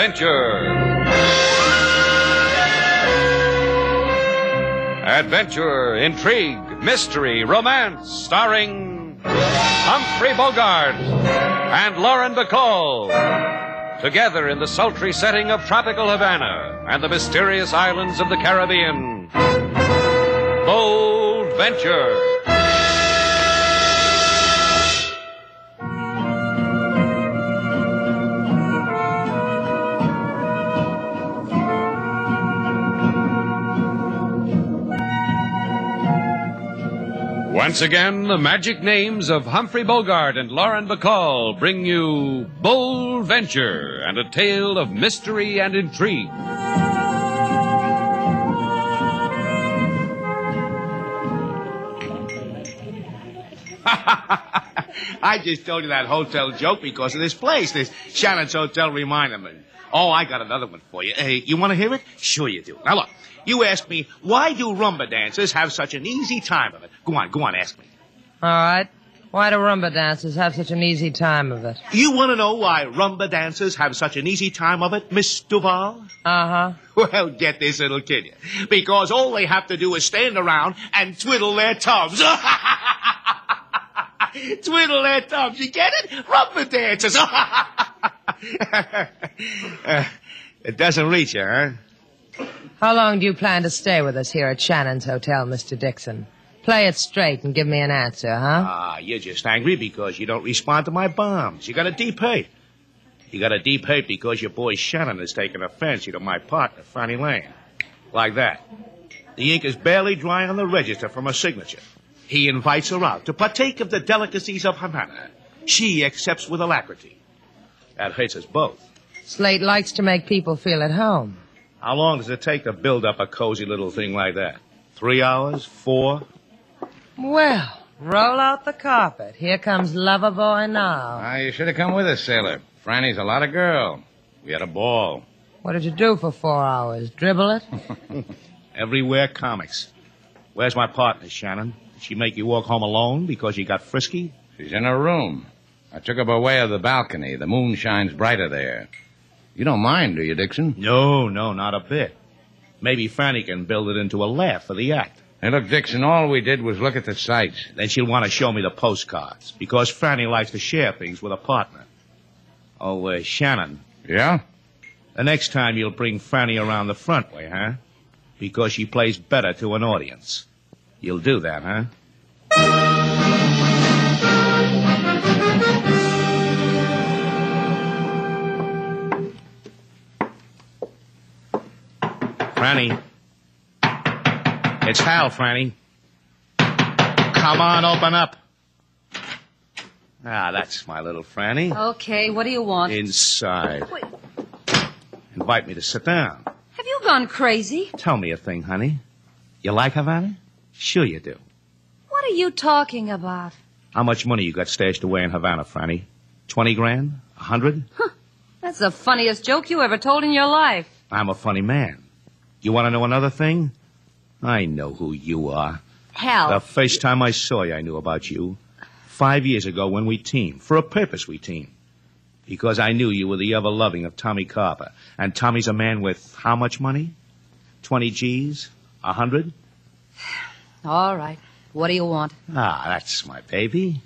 Adventure. Adventure, intrigue, mystery, romance, starring Humphrey Bogart and Lauren Bacall. Together in the sultry setting of tropical Havana and the mysterious islands of the Caribbean. Bold Venture. Once again, the magic names of Humphrey Bogart and Lauren Bacall bring you Bold Venture and a tale of mystery and intrigue. I just told you that hotel joke because of this place. This Shannon's Hotel reminded me. Oh, I got another one for you. Hey, you want to hear it? Sure you do. Now, look. You ask me, why do rumba dancers have such an easy time of it? Go on, ask me. All right. Why do rumba dancers have such an easy time of it? You want to know why rumba dancers have such an easy time of it, Miss Duval? Uh-huh. Well, get this, it'll kill you. Because all they have to do is stand around and twiddle their thumbs. Twiddle their thumbs, you get it? Rumba dancers. It doesn't reach you, huh? How long do you plan to stay with us here at Shannon's Hotel, Mr. Dixon? Play it straight and give me an answer, huh? You're just angry because you don't respond to my bombs. You got a deep hate. You got a deep hate because your boy Shannon has taken a fancy to my partner, Fanny Lane. Like that. The ink is barely dry on the register from her signature. He invites her out to partake of the delicacies of Havana. She accepts with alacrity. That hurts us both. Slate likes to make people feel at home. How long does it take to build up a cozy little thing like that? 3 hours? 4? Well, roll out the carpet. Here comes Lover Boy now. You should have come with us, Sailor. Franny's a lot of girl. We had a ball. What did you do for 4 hours? Dribble it? Everywhere comics. Where's my partner, Shannon? Did she make you walk home alone because you got frisky? She's in her room. I took her by way of the balcony. The moon shines brighter there. You don't mind, do you, Dixon? No, not a bit. Maybe Fanny can build it into a laugh for the act. Hey, look, Dixon, all we did was look at the sights. Then she'll want to show me the postcards, because Fanny likes to share things with a partner. Oh, Shannon. Yeah? The next time you'll bring Fanny around the front way, huh? Because she plays better to an audience. You'll do that, huh? Franny. It's Hal, Franny. Come on, open up. That's my little Franny. Okay, what do you want? Inside. Wait. Invite me to sit down. Have you gone crazy? Tell me a thing, honey. You like Havana? Sure you do. What are you talking about? How much money you got stashed away in Havana, Franny? 20 grand? 100? Huh. That's the funniest joke you ever told in your life. I'm a funny man. You want to know another thing? I know who you are. Hal. The first time I saw you, I knew about you. 5 years ago when we teamed. For a purpose we teamed. Because I knew you were the ever-loving of Tommy Carper. And Tommy's a man with how much money? 20 G's? 100? All right. What do you want? That's my baby.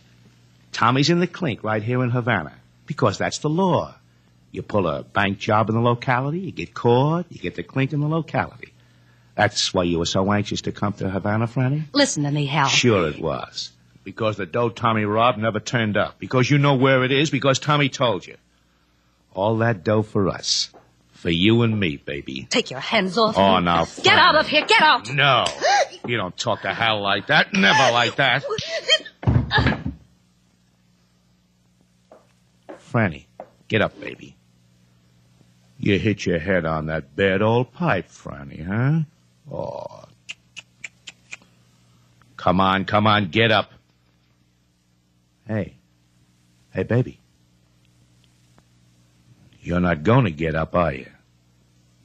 Tommy's in the clink right here in Havana. Because that's the law. You pull a bank job in the locality, you get caught, you get the clink in the locality. That's why you were so anxious to come to Havana, Franny? Listen to me, Hal. Sure it was. Because the dough Tommy robbed never turned up. Because you know where it is. Because Tommy told you. All that dough for us. For you and me, baby. Take your hands off Oh, me. now, Get Franny. out of here. Get out. No. You don't talk to Hal like that. Never like that. Franny, get up, baby. You hit your head on that bad old pipe, Franny, huh? Oh. Come on, get up. Hey, baby. You're not going to get up, are you?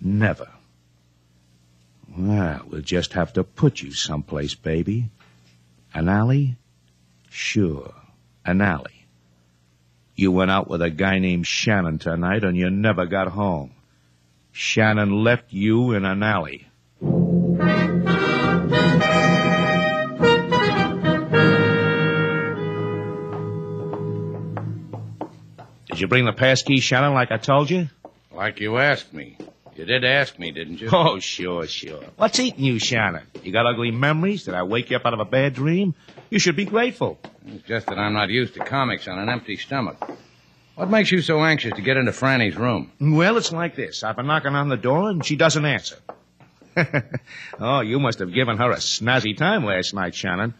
Never. Well, we'll just have to put you someplace, baby. An alley? Sure, an alley. You went out with a guy named Shannon tonight, and you never got home. Shannon left you in an alley. Did you bring the passkey, Shannon, like I told you? Like you asked me. You did ask me, didn't you? Oh, sure. What's eating you, Shannon? You got ugly memories? Did I wake you up out of a bad dream? You should be grateful. It's just that I'm not used to comics on an empty stomach. What makes you so anxious to get into Franny's room? Well, it's like this. I've been knocking on the door, and she doesn't answer. Oh, you must have given her a snazzy time last night, Shannon.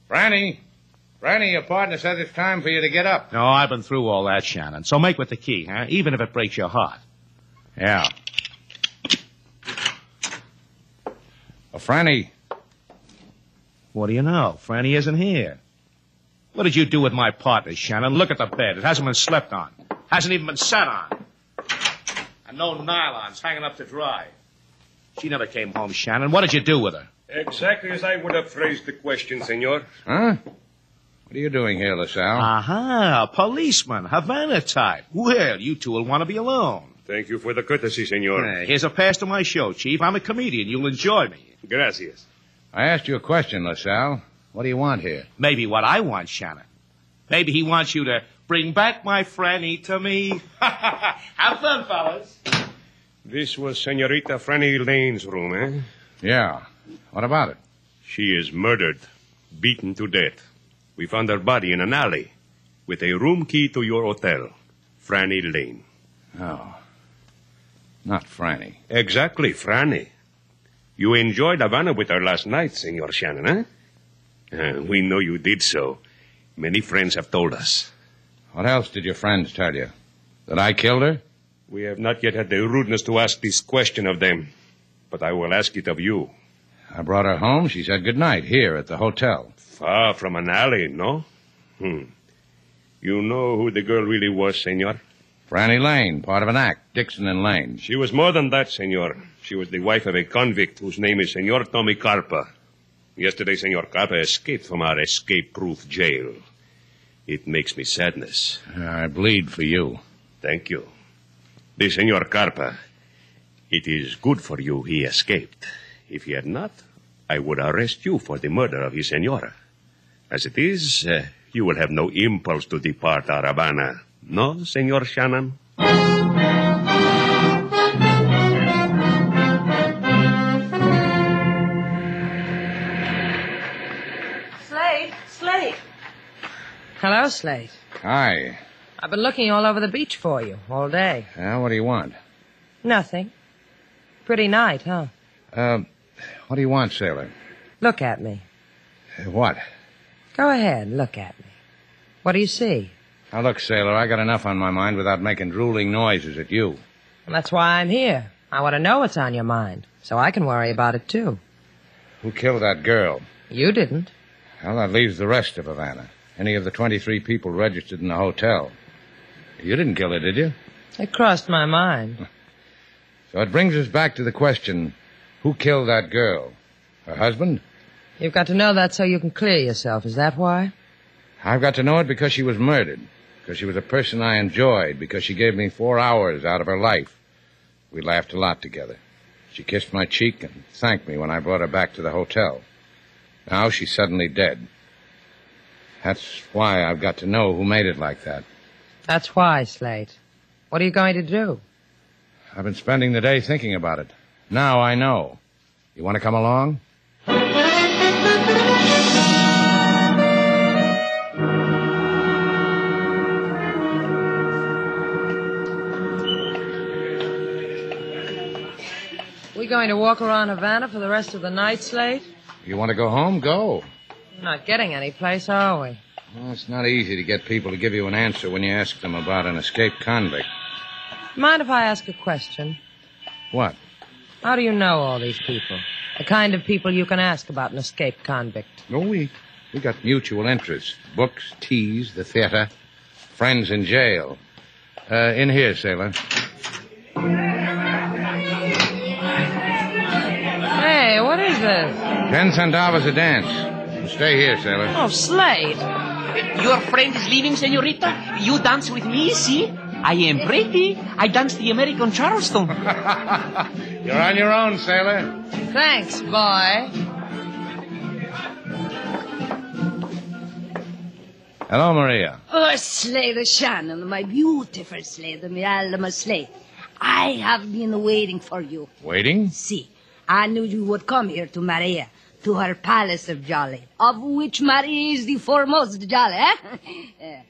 Franny, your partner says it's time for you to get up. No, I've been through all that, Shannon. So make with the key, huh? Even if it breaks your heart. Yeah. Well, Franny... What do you know? Franny isn't here. What did you do with my partner, Shannon? Look at the bed. It hasn't been slept on. Hasn't even been sat on. And no nylons hanging up to dry. She never came home, Shannon. What did you do with her? Exactly as I would have phrased the question, senor. Huh? What are you doing here, LaSalle? Aha, policeman, Havana type. Well, you two will want to be alone. Thank you for the courtesy, senor. Here's a pass to my show, Chief. I'm a comedian. You'll enjoy me. Gracias. I asked you a question, LaSalle. What do you want here? Maybe what I want, Shannon. Maybe he wants you to bring back my Franny to me. Have fun, fellas. This was Senorita Franny Lane's room, eh? Yeah. What about it? She is murdered, beaten to death. We found her body in an alley with a room key to your hotel, Franny Lane. Oh. Not Franny. Exactly, Franny. You enjoyed Havana with her last night, Senor Shannon, eh? We know you did so. Many friends have told us. What else did your friends tell you? That I killed her? We have not yet had the rudeness to ask this question of them, but I will ask it of you. I brought her home. She said goodnight here at the hotel. Far from an alley, no? You know who the girl really was, senor? Franny Lane, part of an act, Dixon and Lane. She was more than that, senor. She was the wife of a convict whose name is Senor Tommy Carpa. Yesterday, Senor Carpa escaped from our escape-proof jail. It makes me sadness. I bleed for you. Thank you. The Senor Carpa, it is good for you he escaped. If he had not, I would arrest you for the murder of his senora. As it is, you will have no impulse to depart our Havana. No, Senor Shannon? Slate. Hello, Slate. Hi. I've been looking all over the beach for you all day. What do you want? Nothing. Pretty night, huh? What do you want, sailor? Look at me. What? Go ahead, look at me. What do you see? Now, look, sailor, I got enough on my mind without making drooling noises at you. And that's why I'm here. I want to know what's on your mind, so I can worry about it, too. Who killed that girl? You didn't. Well, that leaves the rest of Havana. Any of the 23 people registered in the hotel. You didn't kill her, did you? It crossed my mind. So it brings us back to the question, who killed that girl? Her husband? You've got to know that so you can clear yourself. Is that why? I've got to know it because she was murdered. Because she was a person I enjoyed. Because she gave me 4 hours out of her life. We laughed a lot together. She kissed my cheek and thanked me when I brought her back to the hotel. Now she's suddenly dead. That's why I've got to know who made it like that. That's why, Slate. What are you going to do? I've been spending the day thinking about it. Now I know. You want to come along? We going to walk around Havana for the rest of the night, Slate? You want to go home? Go. We're not getting any place, are we? Well, it's not easy to get people to give you an answer when you ask them about an escaped convict. Mind if I ask a question? What? How do you know all these people? The kind of people you can ask about an escaped convict. Oh, we got mutual interests. Books, teas, the theater, friends in jail. In here, sailor. Hey, what is this? 10 centavos a dance. Stay here, sailor. Oh, Slate. Your friend is leaving, senorita. You dance with me, see? I am pretty. I dance the American Charleston. You're on your own, sailor. Thanks, boy. Hello, Maria. Oh, Slate Shannon, my beautiful Slate, my alma Slate. I have been waiting for you. Waiting? See, I knew you would come here to Maria, to her palace of Jolly, of which Maria is the foremost Jolly, eh?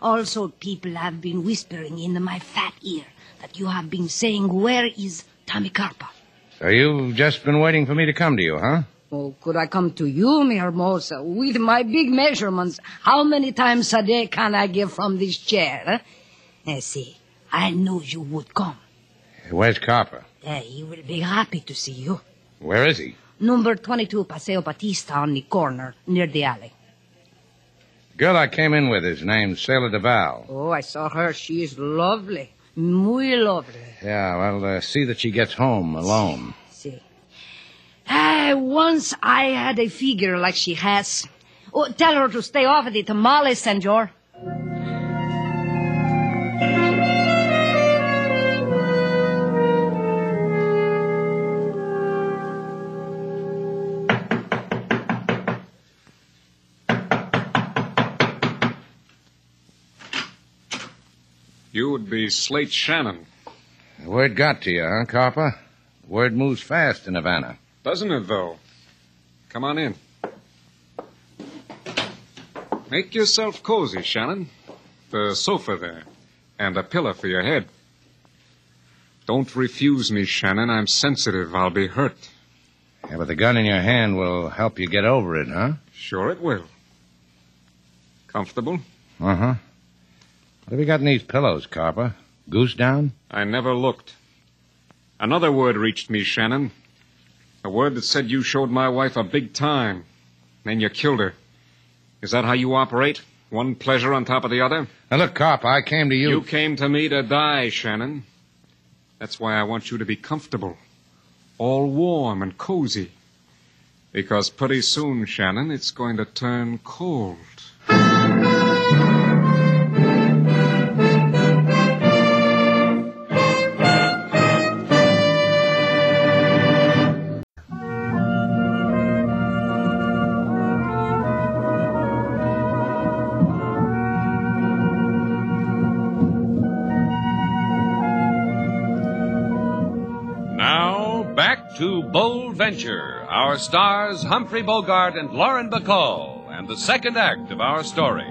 Also, people have been whispering in my fat ear that you have been saying, where is Tommy Carpa? So you've just been waiting for me to come to you, huh? Oh, could I come to you, mi hermosa, with my big measurements? How many times a day can I give from this chair, eh? See, I knew you would come. Where's Carper? He will be happy to see you. Where is he? Number 22 Paseo Batista on the corner, near the alley. The girl I came in with is named Sailor Duval. Oh, I saw her. She is lovely. Muy lovely. Yeah, well, see that she gets home alone. See. Once I had a figure like she has. Oh, tell her to stay off of the tamales, senor. You would be Slate Shannon. The word got to you, huh, Carper? Word moves fast in Havana. Doesn't it, though? Come on in. Make yourself cozy, Shannon. The sofa there. And a pillow for your head. Don't refuse me, Shannon. I'm sensitive. I'll be hurt. Yeah, but the gun in your hand will help you get over it, huh? Sure it will. Comfortable? Uh-huh. What have you got in these pillows, Carper? Goose down? I never looked. Another word reached me, Shannon. A word that said you showed my wife a big time. Then you killed her. Is that how you operate? One pleasure on top of the other? Now, look, Carper, I came to you... You came to me to die, Shannon. That's why I want you to be comfortable. All warm and cozy. Because pretty soon, Shannon, it's going to turn cold. To Bold Venture, our stars Humphrey Bogart and Lauren Bacall, and the second act of our story.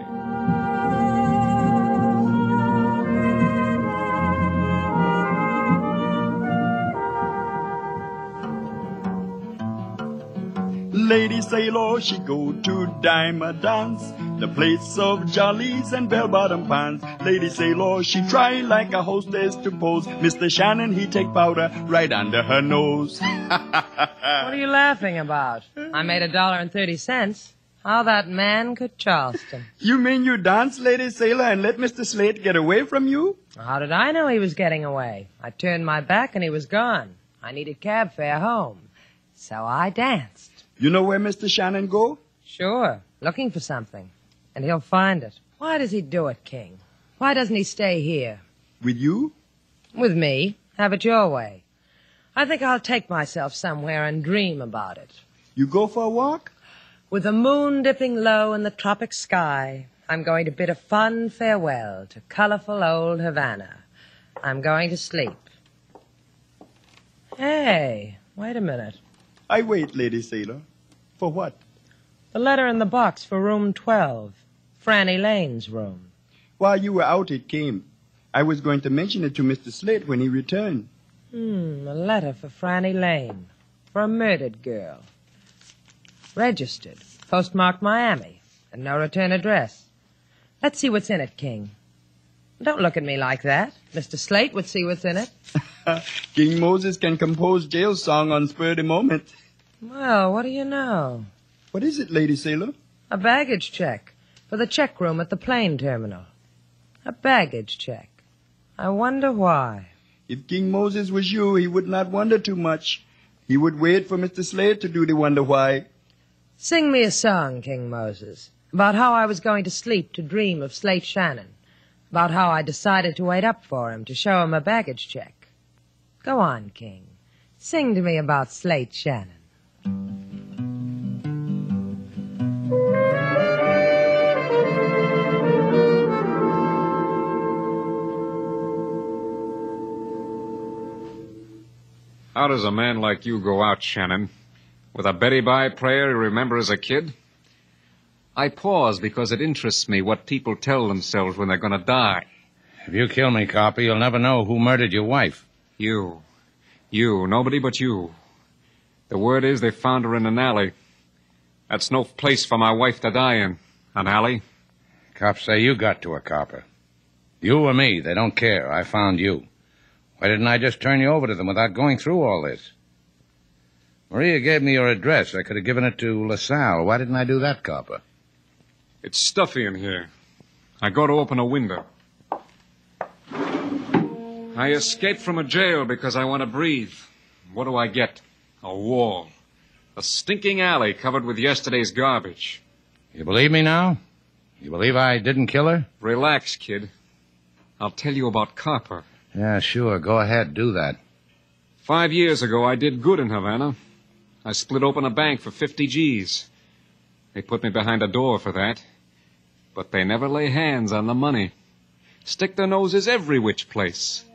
Lady Sailor, she go to dime a dance, the place of jollies and bell-bottom pants. Lady Sailor, she try like a hostess to pose. Mr. Shannon, he take powder right under her nose. What are you laughing about? I made $1.30. How that man could Charleston. You mean you danced, Lady Sailor, and let Mr. Slate get away from you? How did I know he was getting away? I turned my back and he was gone. I needed cab fare home. So I danced. You know where Mr. Shannon go? Sure, looking for something. And he'll find it. Why does he do it, King? Why doesn't he stay here? With you? With me. Have it your way. I think I'll take myself somewhere and dream about it. You go for a walk? With the moon dipping low in the tropic sky, I'm going to bid a fond farewell to colorful old Havana. I'm going to sleep. Hey, wait a minute. I wait, Lady Sailor. For what? The letter in the box for room 12. Franny Lane's room. While you were out, it came. I was going to mention it to Mr. Slate when he returned. A letter for Franny Lane. For a murdered girl. Registered. Postmarked Miami. And no return address. Let's see what's in it, King. Don't look at me like that. Mr. Slate would see what's in it. King Moses can compose jail song on spur of the moment. Well, what do you know? What is it, Lady Sailor? A baggage check for the check room at the plane terminal. A baggage check. I wonder why. If King Moses was you, he would not wonder too much. He would wait for Mr. Slate to do the wonder why. Sing me a song, King Moses. About how I was going to sleep to dream of Slate Shannon. About how I decided to wait up for him to show him a baggage check. Go on, King. Sing to me about Slate Shannon. How does a man like you go out, Shannon? With a Betty Bye prayer you remember as a kid? I pause because it interests me what people tell themselves when they're going to die. If you kill me, Copper, you'll never know who murdered your wife. You. Nobody but you. The word is they found her in an alley. That's no place for my wife to die in. An alley. Cops say you got to her, Copper. You or me, they don't care. I found you. Why didn't I just turn you over to them without going through all this? Maria gave me your address. I could have given it to LaSalle. Why didn't I do that, Copper? It's stuffy in here. I go to open a window. I escaped from a jail because I want to breathe. What do I get? A wall. A stinking alley covered with yesterday's garbage. You believe me now? You believe I didn't kill her? Relax, kid. I'll tell you about Copper. Yeah, sure. Go ahead. Do that. 5 years ago, I did good in Havana. I split open a bank for 50 G's. They put me behind a door for that. But they never lay hands on the money. Stick their noses every which place.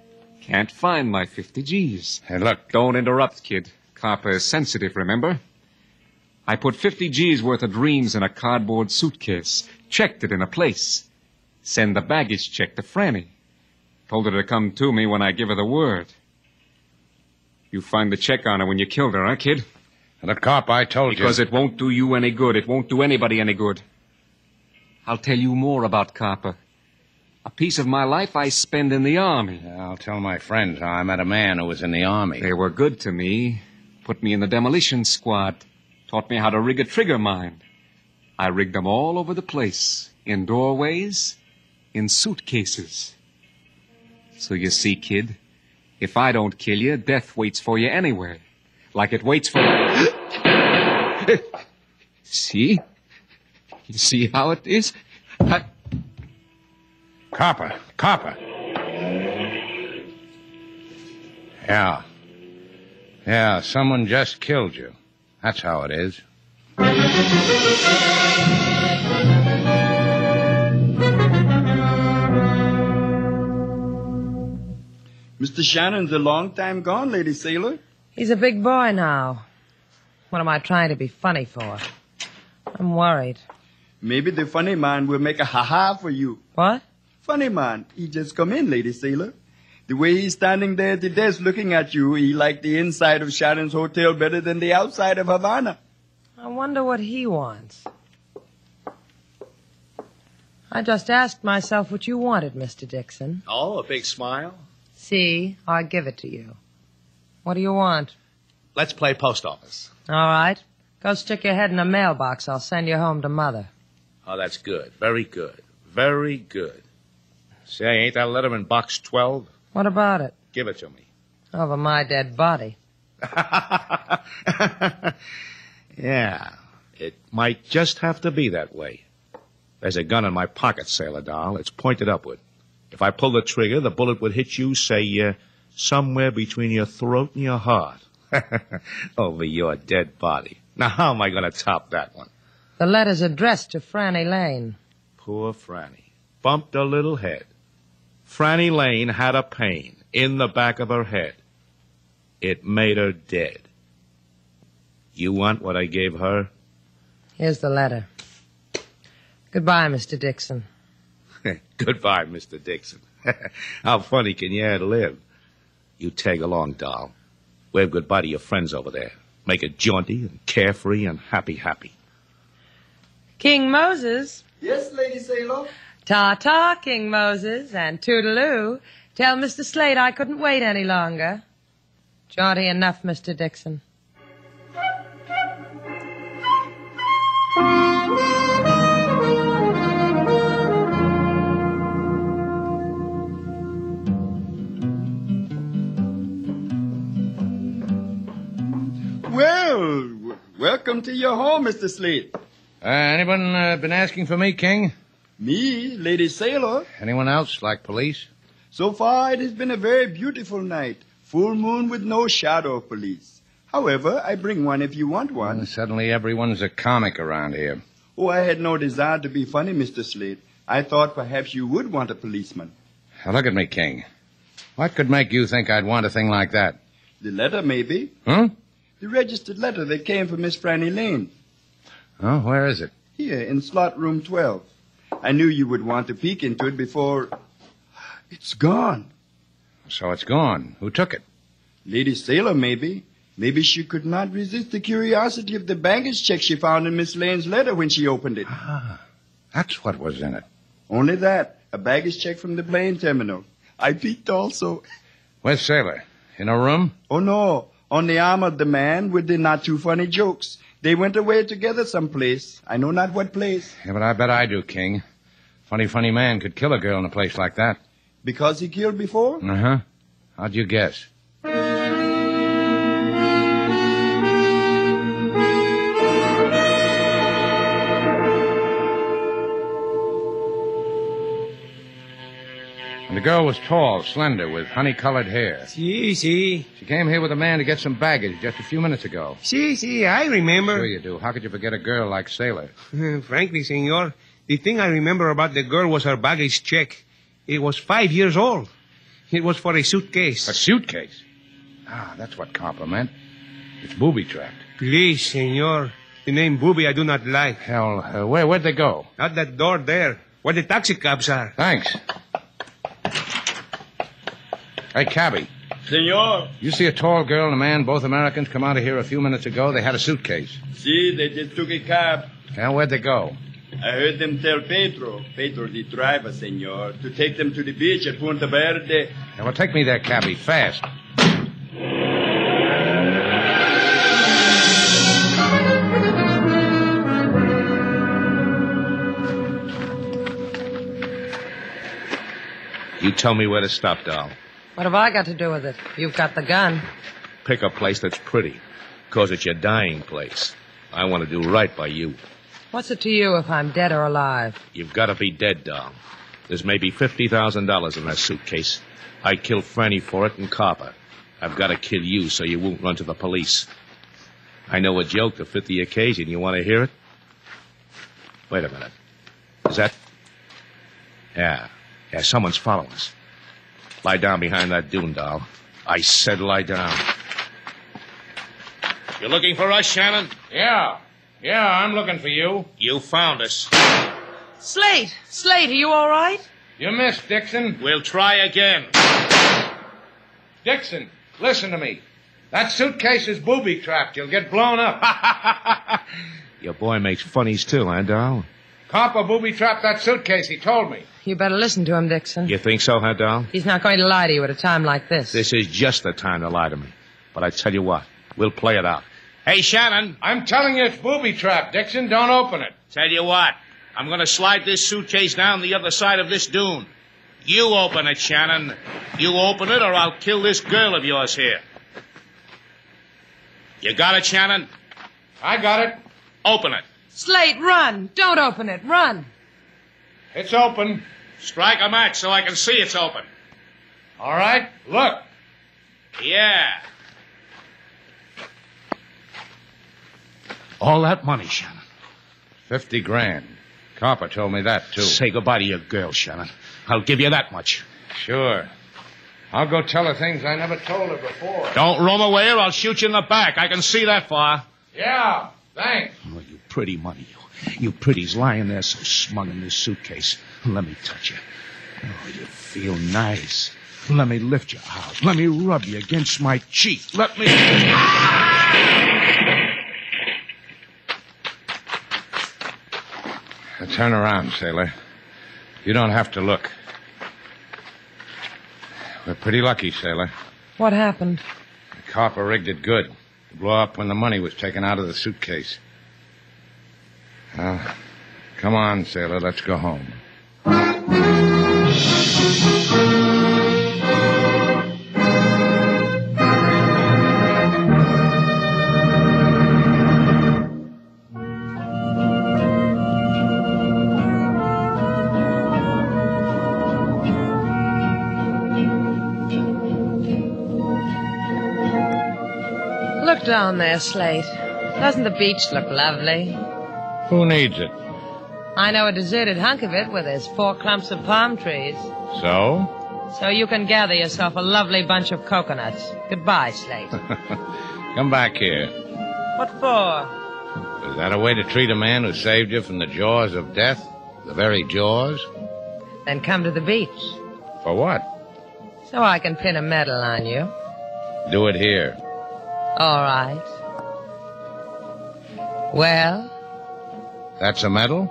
Can't find my 50 G's. Hey, look. Don't interrupt, kid. Copper is sensitive, remember? I put 50 G's worth of dreams in a cardboard suitcase. Checked it in a place. Send the baggage check to Franny. Told her to come to me when I give her the word. You find the check on her when you killed her, huh, kid? And the cop, I told you. Because it won't do you any good. It won't do anybody any good. I'll tell you more about Copper. A piece of my life I spend in the Army. Yeah, I'll tell my friends how I met a man who was in the Army. They were good to me. Put me in the demolition squad. Taught me how to rig a trigger mine. I rigged them all over the place. In doorways. In suitcases. So you see, kid, if I don't kill you, death waits for you anywhere. Like it waits for... See? You see how it is? Copper. Yeah, someone just killed you. That's how it is. Mr. Shannon's a long time gone, Lady Sailor. He's a big boy now. What am I trying to be funny for? I'm worried. Maybe the funny man will make a ha-ha for you. What? Funny man. He just come in, Lady Sailor. The way he's standing there at the desk looking at you, he liked the inside of Shannon's hotel better than the outside of Havana. I wonder what he wants. I just asked myself what you wanted, Mr. Dixon. Oh, a big smile? See, I'll give it to you. What do you want? Let's play post office. All right. Go stick your head in a mailbox. I'll send you home to Mother. Oh, that's good. Very good. Very good. Say, ain't that letter in box 12? What about it? Give it to me. Over my dead body. Yeah, it might just have to be that way. There's a gun in my pocket, Sailor Doll. It's pointed upward. If I pull the trigger, the bullet would hit you, say, somewhere between your throat and your heart. Over your dead body. Now, how am I going to top that one? The letter's addressed to Franny Lane. Poor Franny. Bumped her little head. Franny Lane had a pain in the back of her head. It made her dead. You want what I gave her? Here's the letter. Goodbye, Mr. Dixon. Goodbye, Mr. Dixon. How funny can you ad lib? You tag along, doll. Wave goodbye to your friends over there. Make it jaunty and carefree and happy. King Moses. Yes, Lady Sailor. Ta-ta, King Moses, and toodaloo. Tell Mr. Slate I couldn't wait any longer. Jaunty enough, Mr. Dixon. Well, welcome to your home, Mr. Slate. Anyone been asking for me, King? Me, Lady Sailor. Anyone else, like police? So far, it has been a very beautiful night. Full moon with no shadow of police. However, I bring one if you want one. Suddenly everyone's a comic around here. Oh, I had no desire to be funny, Mr. Slate. I thought perhaps you would want a policeman. Now, look at me, King. What could make you think I'd want a thing like that? The letter, maybe. Huh? The registered letter that came from Miss Franny Lane. Oh, where is it? Here, in slot room 12. I knew you would want to peek into it before... It's gone. So it's gone. Who took it? Lady Sailor, maybe. Maybe she could not resist the curiosity of the baggage check she found in Miss Lane's letter when she opened it. Ah, that's what was in it. Only that. A baggage check from the plane terminal. I peeked also. Where's Sailor? In her room? Oh, no. On the arm of the man with the not-too-funny jokes. They went away together someplace. I know not what place. Yeah, but I bet I do, King. Funny man could kill a girl in a place like that. Because he killed before? Uh-huh. How'd you guess? The girl was tall, slender, with honey-colored hair. Si. She came here with a man to get some baggage just a few minutes ago. Si, I remember. Sure you do. How could you forget a girl like Sailor? Frankly, senor, the thing I remember about the girl was her baggage check. It was 5 years old. It was for a suitcase. A suitcase? Ah, that's what Copper meant. It's booby-trapped. Please, senor. The name booby I do not like. Hell, where'd they go? Out that door there, where the taxi cabs are. Thanks. Hey, cabby. Senor. You see a tall girl and a man, both Americans, come out of here a few minutes ago. They had a suitcase. See, they just took a cab. Well, where'd they go? I heard them tell Pedro, the driver, senor, to take them to the beach at Punta Verde. Now, well, take me there, cabby, fast. You tell me where to stop, doll. What have I got to do with it? You've got the gun. Pick a place that's pretty, 'cause it's your dying place. I want to do right by you. What's it to you if I'm dead or alive? You've got to be dead, doll. There's maybe $50,000 in that suitcase. I'd kill Franny for it and Copper. I've got to kill you so you won't run to the police. I know a joke to fit the occasion. You want to hear it? Wait a minute. Is that... Yeah, someone's following us. Lie down behind that dune, doll. I said lie down. You looking for us, Shannon? Yeah, I'm looking for you. You found us. Slate, are you all right? You missed, Dixon. We'll try again. Dixon, listen to me. That suitcase is booby-trapped. You'll get blown up. Your boy makes funnies too, huh, doll? Copper booby-trapped that suitcase, he told me. You better listen to him, Dixon. You think so, huh, doll? He's not going to lie to you at a time like this. This is just the time to lie to me. But I tell you what, we'll play it out. Hey, Shannon. I'm telling you it's booby-trapped, Dixon. Don't open it. Tell you what, I'm going to slide this suitcase down the other side of this dune. You open it, Shannon. You open it or I'll kill this girl of yours here. You got it, Shannon? I got it. Open it. Slate, run. Don't open it. Run. It's open. Strike a match so I can see it's open. All right, look. Yeah. All that money, Shannon. 50 grand. Copper told me that, too. Say goodbye to your girl, Shannon. I'll give you that much. Sure. I'll go tell her things I never told her before. Don't roam away or I'll shoot you in the back. I can see that far. Yeah, thanks. Oh, you pretty money. You pretties lying there so smug in this suitcase. Let me touch you. Oh, you feel nice. Let me lift you out. Let me rub you against my cheek. Let me... Now turn around, sailor. You don't have to look. We're pretty lucky, sailor. What happened? The copper rigged it good. To blow up when the money was taken out of the suitcase. Now, come on, sailor. Let's go home. down there, Slate. Doesn't the beach look lovely? Who needs it? I know a deserted hunk of it where there's 4 clumps of palm trees. So? So you can gather yourself a lovely bunch of coconuts. Goodbye, Slate. Come back here. What for? Is that a way to treat a man who saved you from the jaws of death? The very jaws? Then come to the beach. For what? So I can pin a medal on you. Do it here. All right. Well? That's a medal?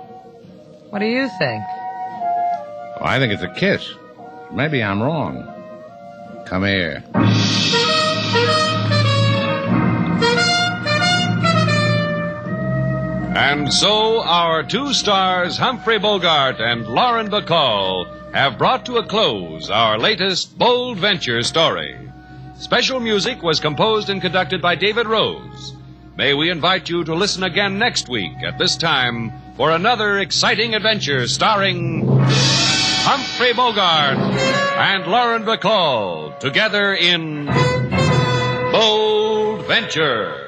What do you think? Oh, I think it's a kiss. Maybe I'm wrong. Come here. And so our 2 stars, Humphrey Bogart and Lauren Bacall, have brought to a close our latest bold venture story. Special music was composed and conducted by David Rose. May we invite you to listen again next week at this time for another exciting adventure starring Humphrey Bogart and Lauren Bacall together in Bold Venture.